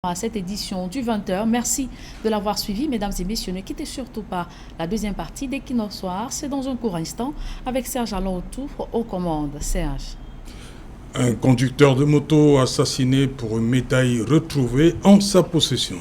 À cette édition du 20h. Merci de l'avoir suivi, mesdames et messieurs. Ne quittez surtout pas la deuxième partie d'Equinoxe Soir. C'est dans un court instant avec Serge Alontouf aux commandes. Serge. Un conducteur de moto assassiné pour une médaille retrouvée en sa possession.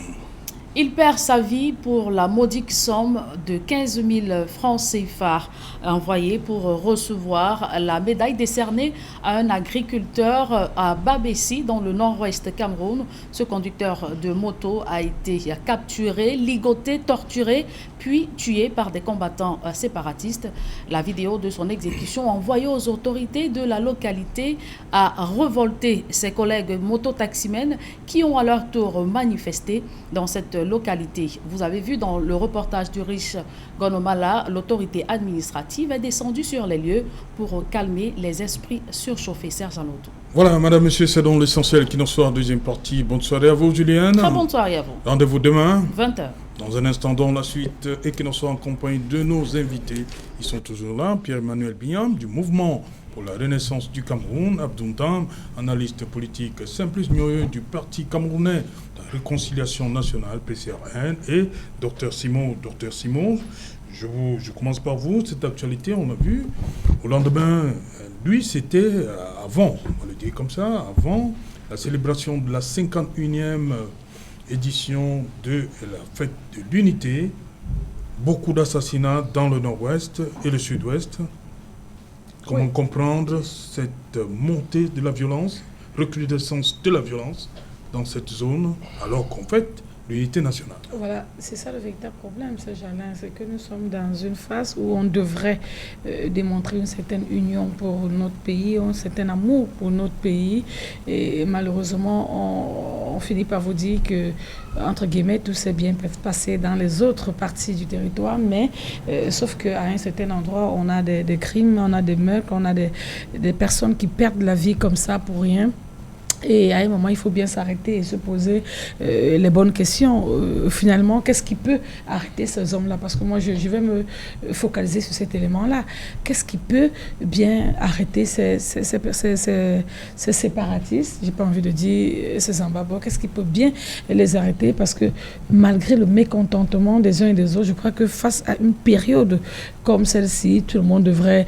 Il perd sa vie pour la modique somme de 15 000 francs CFA envoyés pour recevoir la médaille décernée à un agriculteur à Babessi, dans le nord-ouest Cameroun. Ce conducteur de moto a été capturé, ligoté, torturé, puis tué par des combattants séparatistes. La vidéo de son exécution envoyée aux autorités de la localité a révolté ses collègues mototaximènes qui ont à leur tour manifesté dans cette localité. Vous avez vu dans le reportage du riche Gonomala, l'autorité administrative est descendue sur les lieux pour calmer les esprits surchauffés. Serge Alonto. Voilà, madame, monsieur, c'est donc l'essentiel qui nous soit deuxième partie. Bonne soirée à vous, Julienne. Très bonne soirée à vous. Rendez-vous demain. 20h. Dans un instant, dans la suite, et qui nous soit en compagnie de nos invités. Ils sont toujours là. Pierre-Emmanuel Biam, du mouvement pour la renaissance du Cameroun. Abdoun Tam, analyste politique. Simplice Mioyo, du Parti camerounais de la réconciliation nationale, PCRN. Et Dr Simon. Dr Simon, je commence par vous. Cette actualité, on a vu. Au lendemain, lui, c'était avant, on va le dire comme ça, avant la célébration de la 51e édition de la fête de l'unité. Beaucoup d'assassinats dans le nord-ouest et le sud-ouest. Comment comprendre cette montée de la violence, recrudescence de la violence dans cette zone, alors qu'en fait, l'unité nationale. Voilà, c'est ça le véritable problème, ce Jalin, c'est que nous sommes dans une phase où on devrait démontrer une certaine union pour notre pays, un certain amour pour notre pays, et malheureusement, on finit par vous dire que, entre guillemets, tout s'est bien passé dans les autres parties du territoire, mais sauf qu'à un certain endroit, on a des crimes, on a des meurtres, on a des personnes qui perdent la vie comme ça pour rien. Et à un moment, il faut bien s'arrêter et se poser les bonnes questions. Finalement, qu'est-ce qui peut arrêter ces hommes-là? Parce que moi, je vais me focaliser sur cet élément-là. Qu'est-ce qui peut bien arrêter ces séparatistes? J'ai pas envie de dire ces Zambabos. Qu'est-ce qui peut bien les arrêter? Parce que malgré le mécontentement des uns et des autres, je crois que face à une période comme celle-ci, tout le monde devrait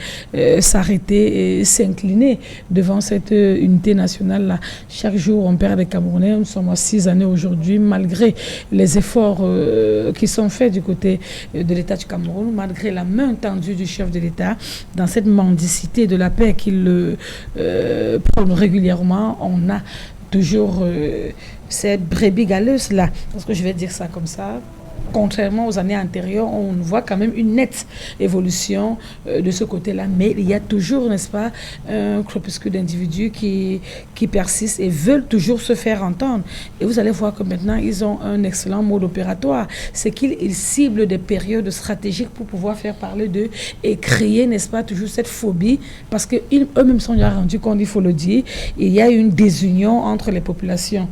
s'arrêter et s'incliner devant cette unité nationale-là. Chaque jour, on perd des Camerounais. Nous sommes à 6 années aujourd'hui, malgré les efforts qui sont faits du côté de l'État du Cameroun, malgré la main tendue du chef de l'État, dans cette mendicité de la paix qu'il prône régulièrement, on a toujours cette brebis galeuse-là. Parce que je vais dire ça comme ça. Contrairement aux années antérieures, on voit quand même une nette évolution de ce côté-là. Mais il y a toujours, n'est-ce pas, un crépuscule d'individus qui persistent et veulent toujours se faire entendre. Et vous allez voir que maintenant, ils ont un excellent mode opératoire. C'est qu'ils ciblent des périodes stratégiques pour pouvoir faire parler d'eux et créer, n'est-ce pas, toujours cette phobie. Parce qu'eux-mêmes sont déjà rendus compte, il faut le dire, il y a une désunion entre les populations.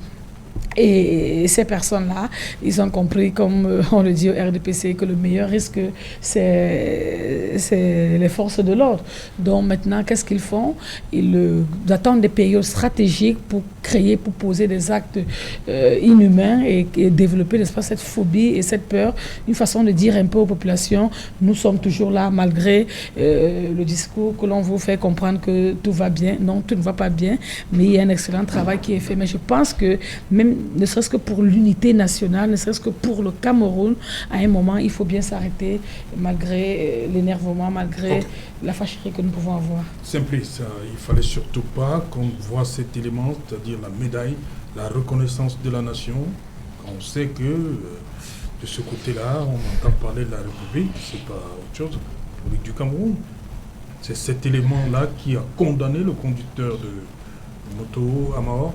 Et ces personnes-là, ils ont compris, comme on le dit au RDPC, que le meilleur risque, c'est les forces de l'ordre. Donc maintenant, qu'est-ce qu'ils font? Ils attendent des périodes stratégiques pour créer, pour poser des actes inhumains et développer, n'est-ce pas, cette phobie et cette peur. Une façon de dire un peu aux populations, nous sommes toujours là, malgré le discours que l'on vous fait comprendre que tout va bien. Non, tout ne va pas bien, mais il y a un excellent travail qui est fait. Mais je pense que même ne serait-ce que pour l'unité nationale, ne serait-ce que pour le Cameroun, à un moment, il faut bien s'arrêter, malgré l'énervement, malgré la fâcherie que nous pouvons avoir. Simplice, il ne fallait surtout pas qu'on voit cet élément, c'est-à-dire la médaille, la reconnaissance de la nation. On sait que de ce côté-là, on entend parler de la République, c'est pas autre chose, la République du Cameroun. C'est cet élément-là qui a condamné le conducteur de moto à mort.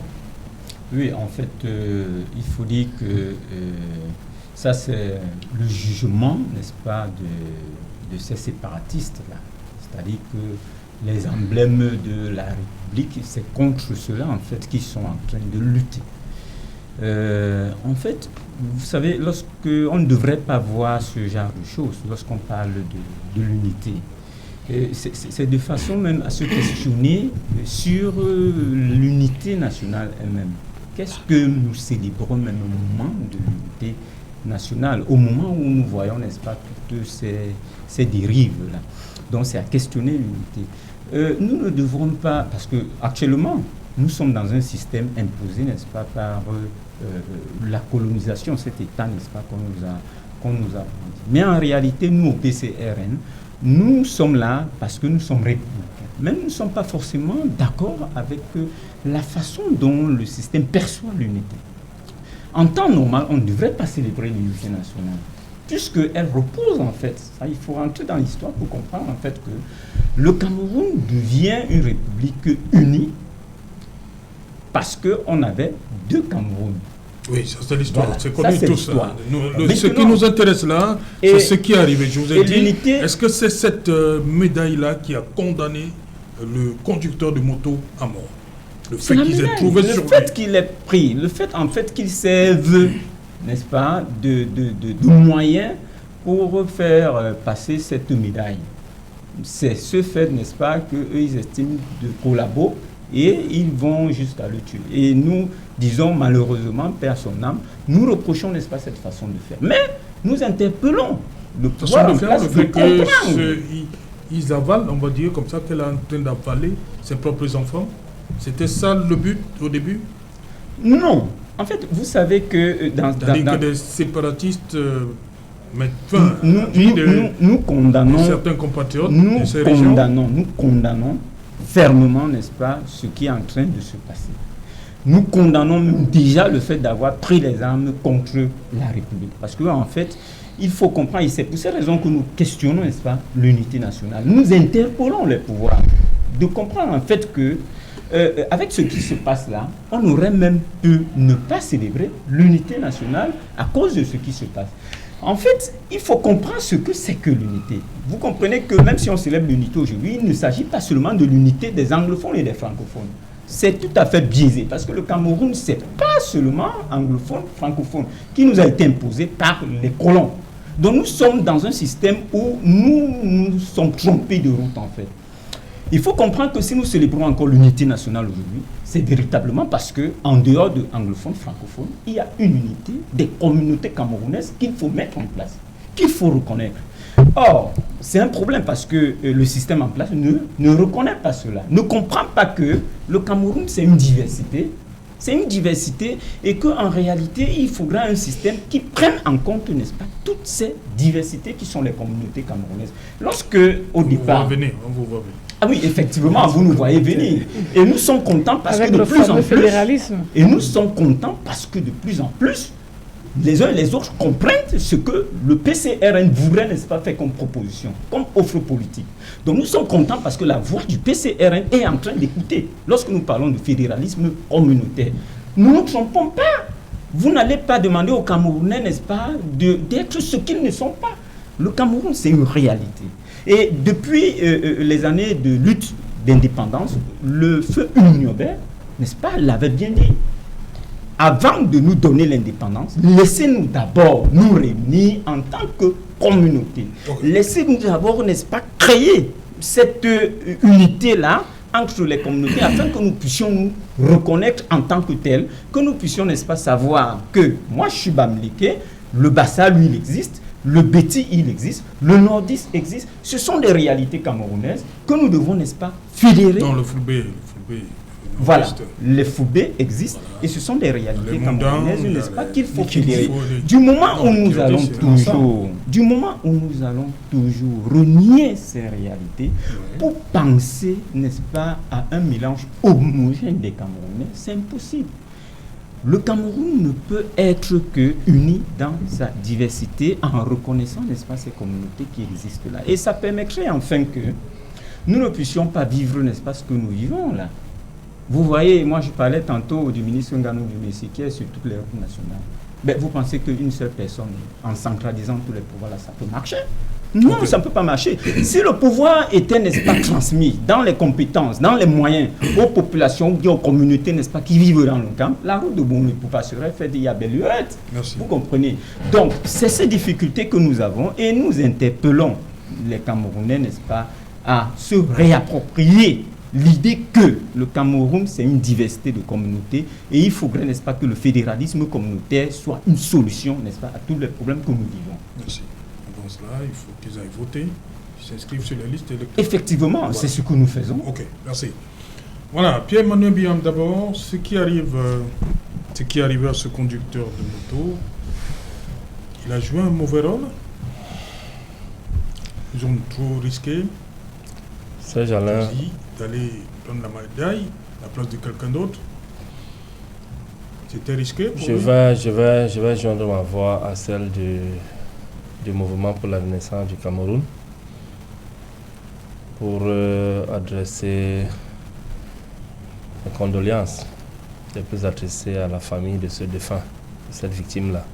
Oui, en fait, il faut dire que ça, c'est le jugement, n'est-ce pas, de ces séparatistes-là. C'est-à-dire que les emblèmes de la République, c'est contre cela, en fait, qu'ils sont en train de lutter. En fait, vous savez, on ne devrait pas voir ce genre de choses lorsqu'on parle de l'unité. C'est de façon même à se questionner sur l'unité nationale elle-même. qu'est-ce que nous célébrons même au moment de l'unité nationale, au moment où nous voyons, n'est-ce pas, toutes ces dérives-là. Donc c'est à questionner l'unité. Nous ne devrons pas, parce que actuellement, nous sommes dans un système imposé, n'est-ce pas, par la colonisation, cet État, n'est-ce pas, qu'on nous a. Mais en réalité, nous, au PCRN, nous sommes là parce que nous sommes républicains. Mais nous ne sommes pas forcément d'accord avec la façon dont le système perçoit l'unité. En temps normal, on ne devrait pas célébrer l'unité nationale, puisqu'elle repose en fait, ça, il faut rentrer dans l'histoire pour comprendre en fait que le Cameroun devient une république unie parce qu'on avait deux Camerouns. Oui, ça c'est l'histoire, Voilà. c'est connu Ça, tout l'histoire. ça. Ce qui nous intéresse là, c'est ce qui est arrivé. Je vous ai dit, l'unité, est-ce que c'est cette médaille-là qui a condamné le conducteur de moto à mort? Le fait qu'ils aient trouvé sur lui. Le fait qu'il ait pris, le fait en fait qu'il serve, n'est-ce pas, de moyens pour faire passer cette médaille. C'est ce fait, n'est-ce pas, qu'eux ils estiment de collabo et ils vont jusqu'à le tuer. Et nous disons malheureusement, père son âme, nous reprochons, n'est-ce pas, cette façon de faire. Mais nous interpellons le pouvoir en place de comprendre. Ils avalent, on va dire comme ça, qu'elle est en train d'avaler ses propres enfants. C'était ça le but au début? Non. En fait, vous savez que c'est-à-dire que des séparatistes mettent fin nous condamnons certains compatriotes de ces régions. Nous condamnons fermement, n'est-ce pas, ce qui est en train de se passer. Nous condamnons même déjà le fait d'avoir pris les armes contre la République. Parce que en fait, il faut comprendre, et c'est pour cette raison que nous questionnons, n'est-ce pas, l'unité nationale. Nous interpellons les pouvoirs de comprendre en fait que avec ce qui se passe là, on aurait même pu ne pas célébrer l'unité nationale à cause de ce qui se passe. En fait, il faut comprendre ce que c'est que l'unité. Vous comprenez que même si on célèbre l'unité aujourd'hui, il ne s'agit pas seulement de l'unité des anglophones et des francophones. C'est tout à fait biaisé parce que le Cameroun, c'est pas seulement anglophone, francophone qui nous a été imposé par les colons. Donc nous sommes dans un système où nous sommes trompés de route en fait. Il faut comprendre que si nous célébrons encore l'unité nationale aujourd'hui, c'est véritablement parce qu'en dehors de anglophones, francophones, il y a une unité des communautés camerounaises qu'il faut mettre en place, qu'il faut reconnaître. Or, c'est un problème parce que le système en place ne reconnaît pas cela, ne comprend pas que le Cameroun, c'est une diversité. C'est une diversité et qu'en réalité, il faudra un système qui prenne en compte, n'est-ce pas, toutes ces diversités qui sont les communautés camerounaises. Lorsque, au départ... On vous voit venir. Ah oui, effectivement, vous nous voyez venir. Et nous sommes contents parce avec que de le plus en plus... fédéralisme. Et nous sommes contents parce que de plus en plus, les uns et les autres comprennent ce que le PCRN voudrait, n'est-ce pas, faire comme proposition, comme offre politique. Donc nous sommes contents parce que la voix du PCRN est en train d'écouter. Lorsque nous parlons de fédéralisme communautaire, nous ne nous trompons pas. Vous n'allez pas demander aux Camerounais, n'est-ce pas, d'être ce qu'ils ne sont pas. Le Cameroun, c'est une réalité. Et depuis les années de lutte d'indépendance, le feu Uniobert, n'est-ce pas, l'avait bien dit. Avant de nous donner l'indépendance, laissez-nous d'abord nous réunir en tant que communauté. Laissez-nous d'abord, n'est-ce pas, créer cette unité-là entre les communautés afin que nous puissions nous reconnaître en tant que tels, que nous puissions, n'est-ce pas, savoir que moi je suis Bamileke, le Bassa, lui, il existe, le Béti, il existe, le Nordiste existe. Ce sont des réalités camerounaises que nous devons, n'est-ce pas, fédérer. Dans le Foulbé. Voilà, les Foubés existent et ce sont des réalités camerounaises, n'est-ce pas, qu'il faut fédérer. Du moment où nous allons toujours renier ces réalités pour penser, n'est-ce pas, à un mélange homogène des Camerounais, c'est impossible. Le Cameroun ne peut être que uni dans sa diversité en reconnaissant, n'est-ce pas, ces communautés qui existent là. Et ça permettrait enfin que nous ne puissions pas vivre, n'est-ce pas, ce que nous vivons là. Vous voyez, moi je parlais tantôt du ministre Ngano Messi qui est sur toutes les routes nationales. Ben, vous pensez qu'une seule personne, en centralisant tous les pouvoirs là, ça peut marcher? Non, okay. Ça ne peut pas marcher. Si le pouvoir était, n'est-ce pas, transmis dans les compétences, dans les moyens, aux populations, aux communautés, n'est-ce pas, qui vivent dans le camp, la route de Boumou-Poupa serait faite il y a belle lurette. Vous comprenez? Donc, c'est ces difficultés que nous avons et nous interpellons les Camerounais, n'est-ce pas, à se réapproprier l'idée que le Cameroun, c'est une diversité de communautés et il faudrait, n'est-ce pas, que le fédéralisme communautaire soit une solution, n'est-ce pas, à tous les problèmes que nous vivons. Merci. Dans cela, il faut qu'ils aillent voter, qu'ils s'inscrivent sur la liste électorale. Effectivement, voilà. C'est ce que nous faisons. Ok, merci. Voilà, Pierre-Emmanuel Biam d'abord, ce qui arrive à ce conducteur de moto, il a joué un mauvais rôle. Ils ont trop risqué. Serge-Alain, d'aller prendre la médaille à la place de quelqu'un d'autre. C'était risqué pour lui. je vais joindre ma voix à celle du mouvement pour la renaissance du Cameroun pour adresser mes condoléances les plus adressées à la famille de ce défunt, de cette victime-là.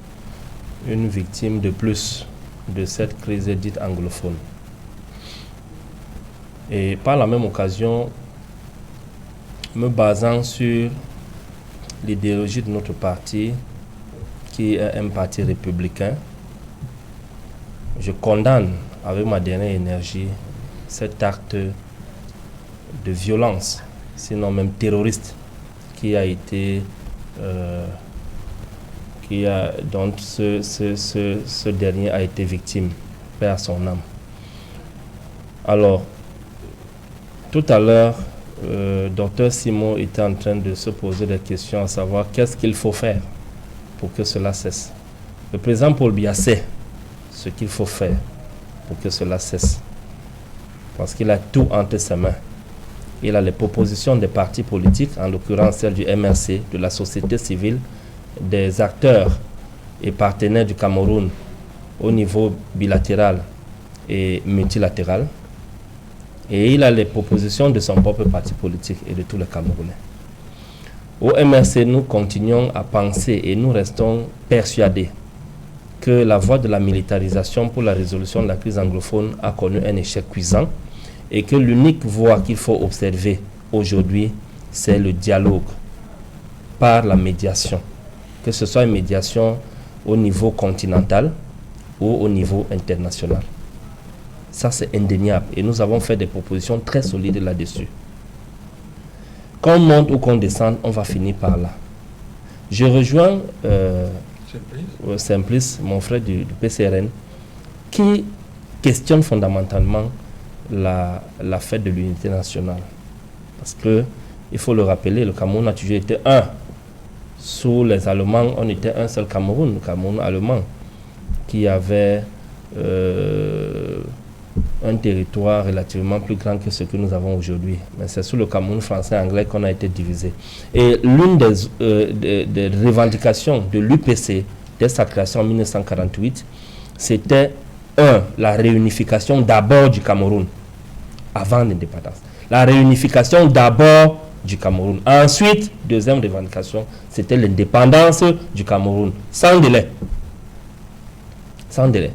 Une victime de plus de cette crise dite anglophone. Et par la même occasion, me basant sur l'idéologie de notre parti, qui est un parti républicain, je condamne avec ma dernière énergie cet acte de violence, sinon même terroriste, dont ce dernier a été victime, paix à son âme. Alors, tout à l'heure, Dr Simon était en train de se poser des questions à savoir qu'est-ce qu'il faut faire pour que cela cesse. Le président Paul Biya sait ce qu'il faut faire pour que cela cesse. Parce qu'il a tout entre ses mains. Il a les propositions des partis politiques, en l'occurrence celle du MRC, de la société civile, des acteurs et partenaires du Cameroun au niveau bilatéral et multilatéral. Et il a les propositions de son propre parti politique et de tous les Camerounais. Au MRC, nous continuons à penser et nous restons persuadés que la voie de la militarisation pour la résolution de la crise anglophone a connu un échec cuisant et que l'unique voie qu'il faut observer aujourd'hui, c'est le dialogue par la médiation. Que ce soit une médiation au niveau continental ou au niveau international. Ça, c'est indéniable. Et nous avons fait des propositions très solides là-dessus. Qu'on monte ou qu'on descende, on va finir par là. Je rejoins Simplice, mon frère du PCRN, qui questionne fondamentalement la fête de l'unité nationale. Parce que, il faut le rappeler, le Cameroun a toujours été un. Sous les Allemands, on était un seul Cameroun, le Cameroun allemand, qui avait un territoire relativement plus grand que ce que nous avons aujourd'hui. Mais c'est sous le Cameroun français et anglais qu'on a été divisé. Et l'une des revendications de l'UPC, dès sa création en 1948, c'était la réunification d'abord du Cameroun, avant l'indépendance. La réunification d'abord du Cameroun. Ensuite, deuxième revendication, c'était l'indépendance du Cameroun, sans délai. Sans délai.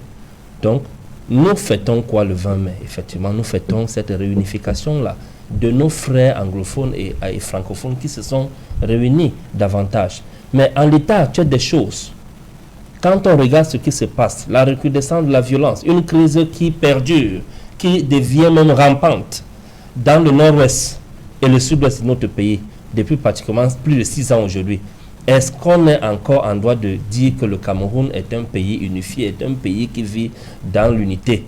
Donc, nous fêtons quoi le 20 mai? Effectivement, nous fêtons cette réunification-là de nos frères anglophones et francophones qui se sont réunis davantage. Mais en l'état actuel des choses, quand on regarde ce qui se passe, la recrudescence de la violence, une crise qui perdure, qui devient même rampante dans le nord-ouest et le sud-ouest de notre pays, depuis pratiquement plus de 6 ans aujourd'hui, est-ce qu'on est encore en droit de dire que le Cameroun est un pays unifié, est un pays qui vit dans l'unité?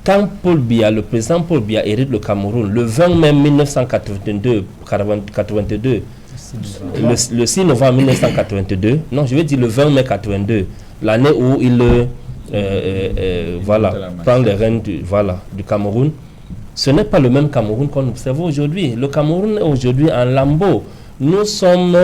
Quand Paul Biya, le président Paul Biya hérite le Cameroun, le 20 mai 1982, le 6 novembre 1982, non, je vais dire le 20 mai 82, l'année où il prend les rênes du Cameroun, ce n'est pas le même Cameroun qu'on observe aujourd'hui. Le Cameroun est aujourd'hui en lambeaux. Nous sommes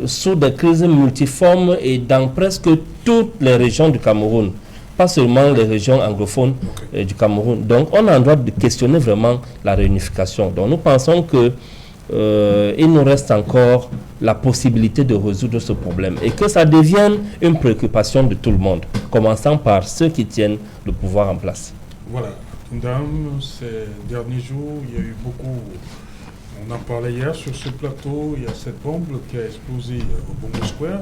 sous des crises multiformes et dans presque toutes les régions du Cameroun, pas seulement les régions anglophones du Cameroun. Donc on a le droit de questionner vraiment la réunification. Donc nous pensons que il nous reste encore la possibilité de résoudre ce problème et que ça devienne une préoccupation de tout le monde, commençant par ceux qui tiennent le pouvoir en place. Voilà, Dame, ces derniers jours, il y a eu beaucoup. On en parlait hier sur ce plateau, il y a cette bombe qui a explosé au Bongo Square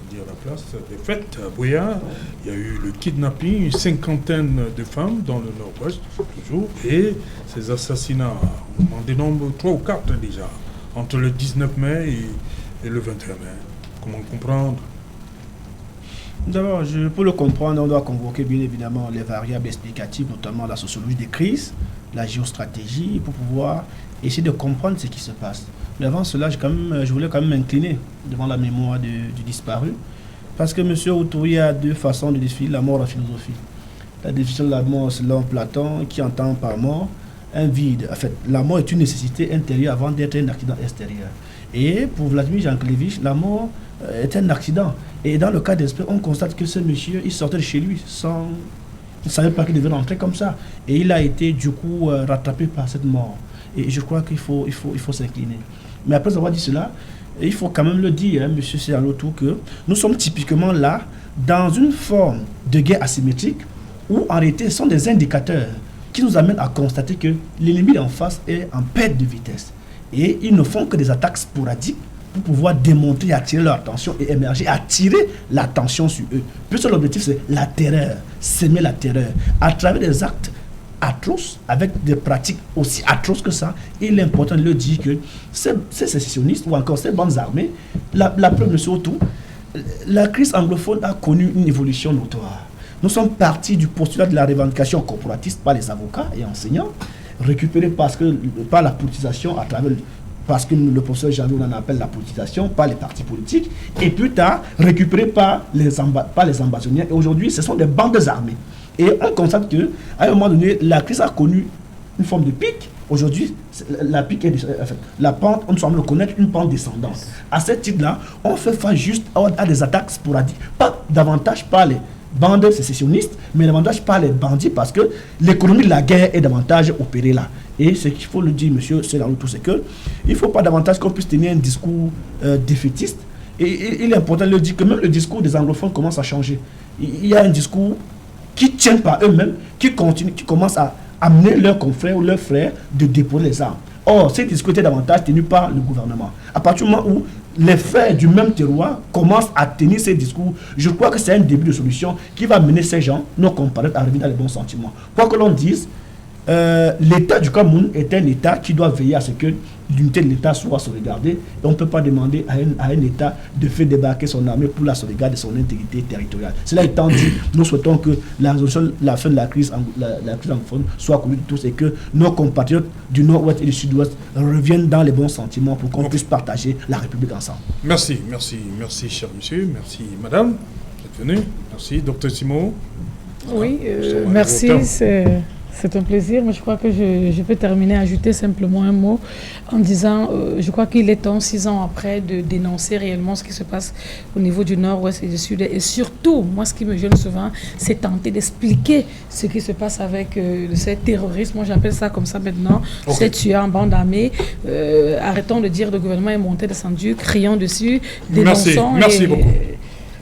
dire la place des fêtes à Buea. Il y a eu le kidnapping, une cinquantaine de femmes dans le nord-ouest, toujours, et ces assassinats, on en dénombre 3 ou 4 déjà, entre le 19 mai et le 21 mai. Comment comprendre? D'abord, pour le comprendre, on doit convoquer bien évidemment les variables explicatives, notamment la sociologie des crises, la géostratégie, pour pouvoir essayer de comprendre ce qui se passe. Mais avant cela, je voulais quand même m'incliner devant la mémoire du disparu, parce que M. Outouri a 2 façons de définir la mort en philosophie. La définition de la mort selon Platon, qui entend par mort un vide. En fait, la mort est une nécessité intérieure avant d'être un accident extérieur. Et pour Vladimir Jankélévitch, la mort est un accident. Et dans le cas d'esprit, on constate que ce monsieur, il sortait de chez lui sans... Il ne savait pas qu'il devait rentrer comme ça. Et il a été du coup rattrapé par cette mort. Et je crois qu'il faut s'incliner. Mais après avoir dit cela, il faut quand même le dire, hein, M. Seralotou, que nous sommes typiquement là dans une forme de guerre asymétrique où en réalité ce sont des indicateurs qui nous amènent à constater que l'ennemi en face est en perte de vitesse. Et ils ne font que des attaques sporadiques pour pouvoir démontrer, attirer leur attention et émerger, attirer l'attention sur eux. Puis l'objectif, c'est la terreur, s'aimer la terreur, à travers des actes atroces, avec des pratiques aussi atroces que ça. Il est important de le dire que ces sécessionnistes ou encore ces bandes armées, la preuve de surtout, la crise anglophone a connu une évolution notoire. Nous sommes partis du postulat de la revendication corporatiste par les avocats et enseignants, récupéré par la politisation à travers, parce que le professeur Jean on en appelle la politisation, par les partis politiques, et plus tard récupéré par les ambassadeurs. Et aujourd'hui, ce sont des bandes armées. Et on constate qu'à un moment donné, la crise a connu une forme de pic. Aujourd'hui, la pic est, la pente, on semble connaître une pente descendante. À ce titre-là, on fait face juste à des attaques sporadiques, pas davantage par les bandes sécessionnistes, mais davantage par les bandits, parce que l'économie de la guerre est davantage opérée là. Et ce qu'il faut le dire, monsieur Seralotou, c'est qu'il ne faut pas davantage qu'on puisse tenir un discours défaitiste. Et il est important de le dire que même le discours des anglophones commence à changer. Il y a un discours qui tient par eux-mêmes, qui commence à amener leurs confrères ou leurs frères de déposer les armes. Or, ces discours étaient davantage tenus par le gouvernement. À partir du moment où les frères du même terroir commencent à tenir ces discours, je crois que c'est un début de solution qui va mener ces gens, nos compatriotes, à revenir dans les bons sentiments. Quoi que l'on dise, l'État du Cameroun est un État qui doit veiller à ce que l'unité de l'État soit sauvegardée. Et on ne peut pas demander à un État de faire débarquer son armée pour la sauvegarde de son intégrité territoriale. Cela étant dit, nous souhaitons que la résolution, la fin de la crise anglophone soit connue de tous et que nos compatriotes du Nord-Ouest et du Sud-Ouest reviennent dans les bons sentiments pour qu'on puisse partager la République ensemble. Merci, cher monsieur. Merci, madame, d'être venue. Merci, docteur Simon. Oui, merci. C'est un plaisir, mais je crois que je peux terminer, ajouter simplement un mot en disant, je crois qu'il est temps, 6 ans après, de dénoncer réellement ce qui se passe au niveau du Nord-Ouest et du Sud. Et surtout, moi, ce qui me gêne souvent, c'est tenter d'expliquer ce qui se passe avec ce terrorisme. Moi, j'appelle ça comme ça maintenant, ces tueurs en bande armée. Arrêtons de dire le gouvernement est monté, descendu, crions dessus, dénonçons. Merci beaucoup.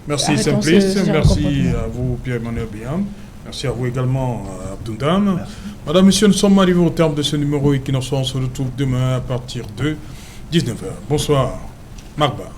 Merci Simplice, merci à vous Pierre-Emmanuel Biam. Merci à vous également, Abdoundam. Madame, Monsieur, nous sommes arrivés au terme de ce numéro et qui nous on se retrouve demain à partir de 19h. Bonsoir, Marba.